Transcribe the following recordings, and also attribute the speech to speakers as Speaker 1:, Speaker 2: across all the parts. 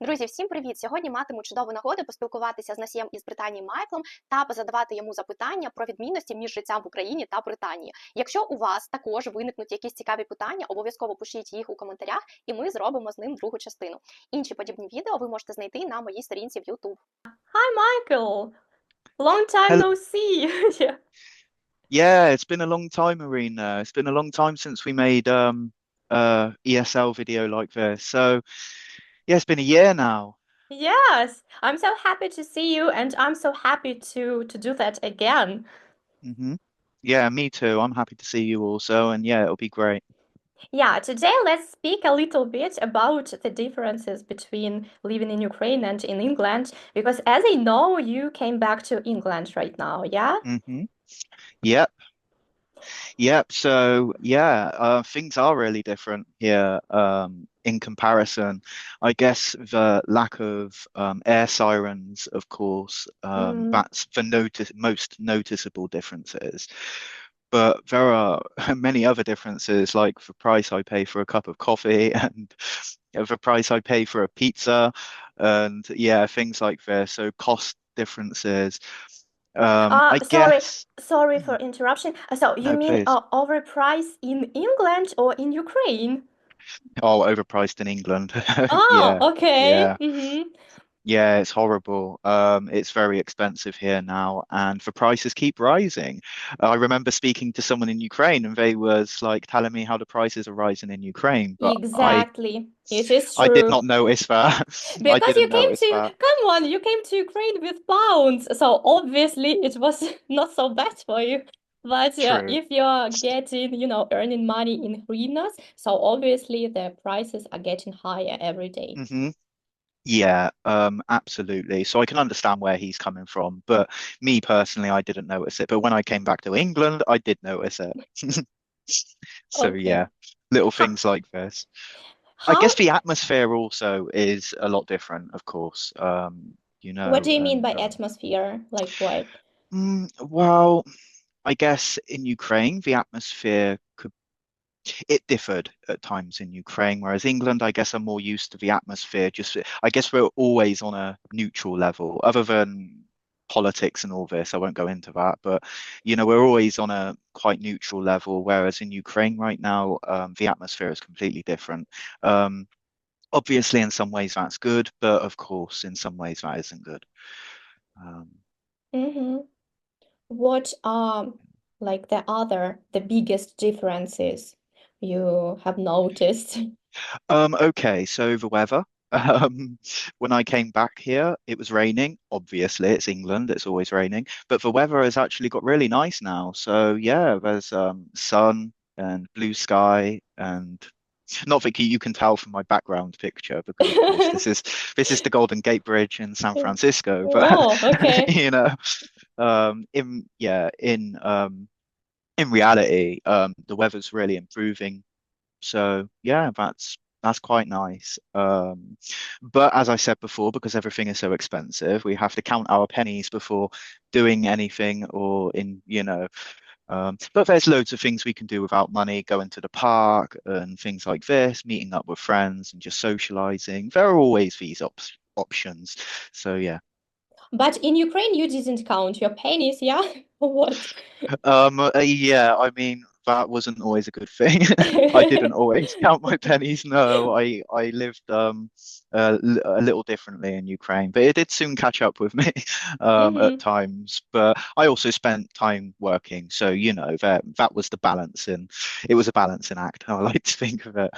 Speaker 1: Друзі, всім привіт! Сьогодні матиму чудову нагоду поспілкуватися з носієм із Британії Майклом та позадавати йому запитання про відмінності між життям в Україні та Британії. Якщо у вас також виникнуть якісь цікаві питання, обов'язково пишіть їх у коментарях, і ми зробимо з ним другу частину. Інші подібні відео ви можете знайти на моїй сторінці в YouTube.
Speaker 2: Hi, Michael. Long time
Speaker 3: Hello.
Speaker 2: no see. Yeah.
Speaker 3: Yeah, it's been a long time, Marina. It's been a long time since we made ESL video like this. So yeah, it's been a year now.
Speaker 2: Yes, I'm so happy to see you, and I'm so happy to do that again.
Speaker 3: Hmm. Yeah, me too. I'm happy to see you also, and yeah, it'll be great.
Speaker 2: Yeah, today let's speak a little bit about the differences between living in Ukraine and in England, because as I know, you came back to England right now, yeah?
Speaker 3: Hmm. Yep. Yep. So yeah, things are really different here in comparison. I guess the lack of air sirens, of course, that's the most noticeable differences. But there are many other differences, like the price I pay for a cup of coffee and the price I pay for a pizza, and yeah, things like this. So cost differences. I guess.
Speaker 2: Sorry for interruption. So you
Speaker 3: No,
Speaker 2: mean
Speaker 3: please.
Speaker 2: overpriced in England or in Ukraine?
Speaker 3: Oh, overpriced in England.
Speaker 2: Oh,
Speaker 3: Yeah,
Speaker 2: okay.
Speaker 3: yeah. Yeah, it's horrible. It's very expensive here now, and the prices keep rising. I remember speaking to someone in Ukraine, and they was like telling me how the prices are rising in Ukraine, but
Speaker 2: Exactly. It is
Speaker 3: I did
Speaker 2: true.
Speaker 3: not notice that. I
Speaker 2: Because you
Speaker 3: didn't
Speaker 2: came
Speaker 3: notice
Speaker 2: to,
Speaker 3: that.
Speaker 2: come on, you came to Ukraine with pounds, so obviously it was not so bad for you. But
Speaker 3: True.
Speaker 2: if you're getting, earning money in hryvnias, so obviously the prices are getting higher every day.
Speaker 3: Hmm. Yeah, absolutely. So I can understand where he's coming from, but me personally, I didn't notice it. But when I came back to England, I did notice it. So
Speaker 2: Okay.
Speaker 3: yeah, little
Speaker 2: How,
Speaker 3: things like this. I
Speaker 2: how,
Speaker 3: guess the atmosphere also is a lot different, of course.
Speaker 2: what do you mean
Speaker 3: And
Speaker 2: by atmosphere? Like what?
Speaker 3: well, I guess in Ukraine, the atmosphere it differed at times in Ukraine, whereas England, I guess, are more used to the atmosphere. Just, I guess we're always on a neutral level, other than politics and all this. I won't go into that, but we're always on a quite neutral level. Whereas in Ukraine right now, the atmosphere is completely different. Um, Obviously, in some ways that's good, but of course, in some ways that isn't good. Um,
Speaker 2: Mm-hmm. What are like the biggest differences you have noticed?
Speaker 3: okay, so the weather. Um, when I came back here, it was raining. Obviously, it's England, it's always raining, but the weather has actually got really nice now. So yeah, there's sun and blue sky, and not that you can tell from my background picture because of course this is the Golden Gate Bridge in San Francisco, but
Speaker 2: Oh, okay.
Speaker 3: in reality, the weather's really improving. So yeah, that's quite nice. But as I said before, because everything is so expensive, we have to count our pennies before doing anything or but there's loads of things we can do without money, going to the park and things like this, meeting up with friends and just socializing. There are always these options. So yeah.
Speaker 2: But in Ukraine, you didn't count your pennies, yeah? What?
Speaker 3: Yeah, I mean, that wasn't always a good thing. I didn't always count my pennies. No, I lived a little differently in Ukraine, but it did soon catch up with me at
Speaker 2: Mm-hmm.
Speaker 3: times. But I also spent time working, so that was the balance, and it was a balancing act. I like to think of it.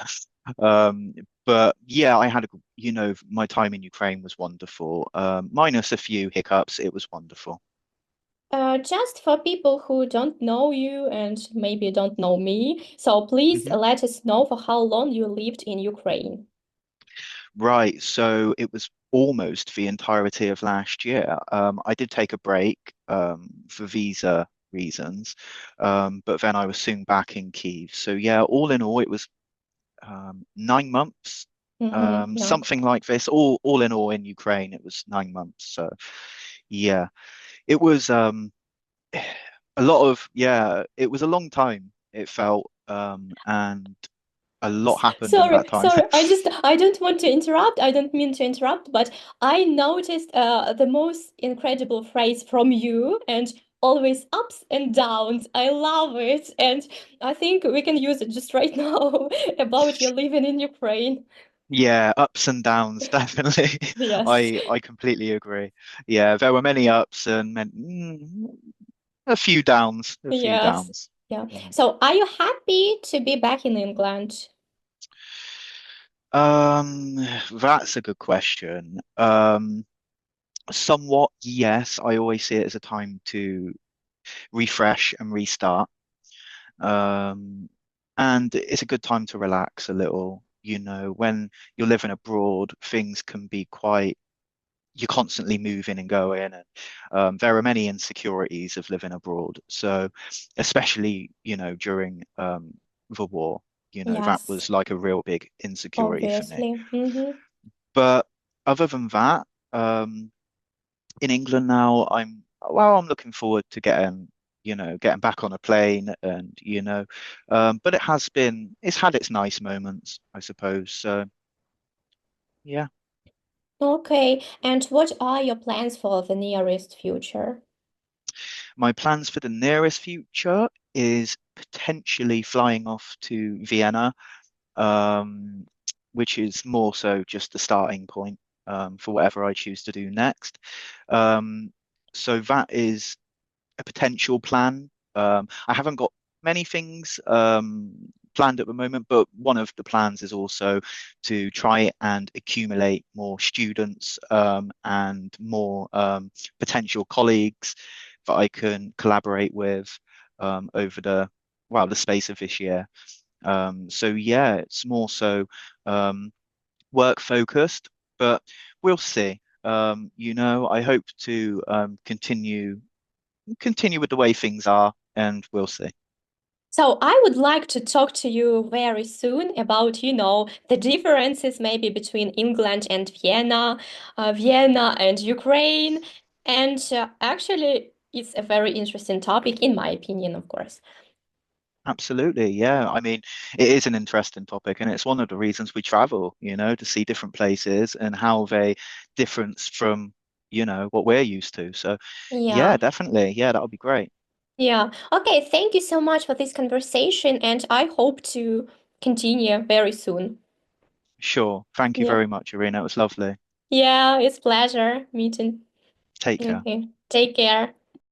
Speaker 3: Um, but yeah, I had my time in Ukraine was wonderful. Minus a few hiccups, it was wonderful.
Speaker 2: Just for people who don't know you and maybe don't know me, so please
Speaker 3: Mhm.
Speaker 2: let us know for how long you lived in Ukraine.
Speaker 3: Right. So it was almost the entirety of last year. I did take a break for visa reasons, but then I was soon back in Kyiv. So yeah, all in all, it was 9 months,
Speaker 2: Mm-hmm. Yeah.
Speaker 3: something like this. All in all, in Ukraine, it was 9 months. So yeah, it was a lot of yeah. It was a long time. It felt and A lot happened in
Speaker 2: Sorry,
Speaker 3: that time.
Speaker 2: sorry. I don't want to interrupt. I don't mean to interrupt, but I noticed the most incredible phrase from you, and always ups and downs. I love it, and I think we can use it just right now about you living in Ukraine.
Speaker 3: Yeah, ups and downs, definitely.
Speaker 2: Yes.
Speaker 3: I completely agree. Yeah, there were many ups and a few downs, a few
Speaker 2: Yes.
Speaker 3: downs.
Speaker 2: Yeah.
Speaker 3: Mm.
Speaker 2: So, are you happy to be back in England?
Speaker 3: Um, that's a good question. Somewhat, yes. I always see it as a time to refresh and restart. Um, and it's a good time to relax a little. You know, when you're living abroad, things can be quite, you're constantly moving and going, and there are many insecurities of living abroad. So, especially, you know, during the war, you know, that
Speaker 2: Yes,
Speaker 3: was like a real big insecurity for me.
Speaker 2: obviously. Mm-hmm.
Speaker 3: But other than that, um, in England now, I'm looking forward to getting back on a plane and, but it's had its nice moments, I suppose. So yeah,
Speaker 2: Okay. And what are your plans for the nearest future?
Speaker 3: my plans for the nearest future is potentially flying off to Vienna, um, which is more so just the starting point, for whatever I choose to do next. Um, so that is a potential plan. I haven't got many things planned at the moment, but one of the plans is also to try and accumulate more students and more potential colleagues that I can collaborate with over the space of this year. So yeah, it's more so work focused, but we'll see. I hope to continue with the way things are, and we'll see.
Speaker 2: So I would like to talk to you very soon about, the differences maybe between England and Vienna, Vienna and Ukraine. And actually, it's a very interesting topic, in my opinion, of course.
Speaker 3: Absolutely, yeah. I mean, it is an interesting topic, and it's one of the reasons we travel, to see different places and how they difference from, what we're used to. So, yeah,
Speaker 2: Yeah.
Speaker 3: definitely. Yeah, that would be great.
Speaker 2: Yeah. Okay. Thank you so much for this conversation, and I hope to continue very soon.
Speaker 3: Sure. Thank you
Speaker 2: Yeah.
Speaker 3: very much, Irina. It was lovely.
Speaker 2: Yeah, it's pleasure meeting.
Speaker 3: Take care.
Speaker 2: Okay. Take care.